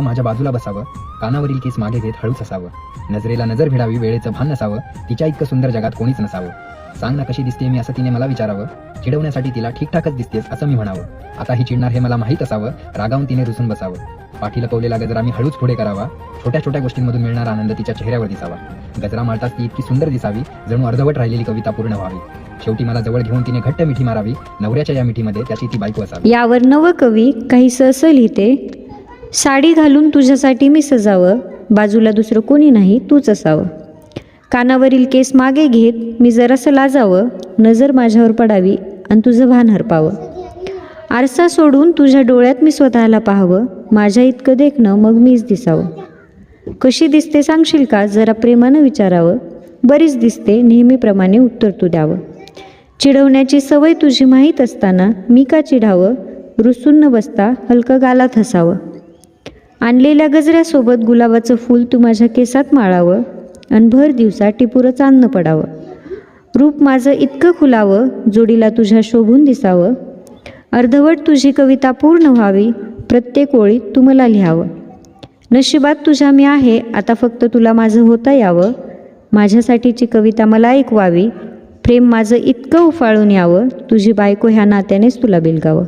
माझ्या बाजूला बसावं, कानावरील केस मागे घेत हळूच असावं, नजरेला नजर भिडावी, वेळेचं भान नसावं, तिच्या इतकं सुंदर जगात कोणीच नसावं. सांग ना कशी दिसते मी, असं तिने मला विचारावं. चिडवण्यासाठी तिला ठीकठाकच दिसतेस असं मी म्हणावं. आता ही चिडणार हे मला माहीत असावं, रागावून तिने रुसून बसावं. पाठी लपवलेला गजरा मी हळूच पुढे करावा, छोट्या छोट्या गोष्टींमधून मिळणारा आनंद तिच्या चेहऱ्यावर दिसावा. गजरा मारताच ती इतकी सुंदर दिसावी, जणू अर्धवट राहिलेली कविता पूर्ण व्हावी. शेवटी मला जवळ घेऊन तिने घट्ट मिठी मारावी, नवऱ्याच्या या मिठीमध्ये त्याची ती बायको असावी. यावर नवकवी काहीसं असं लिहिते, साडी घालून तुझ्यासाठी मी सजावं, बाजूला दुसरं कोणी नाही तूच असावं. कानावरील केस मागे घेत मी जरासं लाजावं, नजर माझ्यावर पडावी आणि तुझं भान हरपावं. आरसा सोडून तुझ्या डोळ्यात मी स्वतःला पाहावं, माझ्या इतकं देखणं मग मीच दिसावं. कशी दिसते सांगशील का, जरा प्रेमानं विचारावं, बरीच दिसते नेहमीप्रमाणे उत्तर तू द्यावं. चिडवण्याची सवय तुझी माहीत असताना मी का चिडावं, रुसून न बसता हलकं गालात हसावं. आणलेल्या गजऱ्यासोबत गुलाबाचं फूल तू माझ्या केसात माळावं, आणि भर दिवसा टिपूरं चांदणं पडावं. रूप माझं इतकं खुलावं, जोडीला तुझ्या शोभून दिसावं. अर्धवट तुझी कविता पूर्ण व्हावी, प्रत्येक ओळीत तू मला लिहावं. नशिबात तुझ्या मी आहे, आता फक्त तुला माझं होता यावं. माझ्यासाठीची कविता मला ऐकवावी, प्रेम माझं इतकं उफाळून यावं, तुझी बायको ह्या नात्यानेच तुला बिलगावं.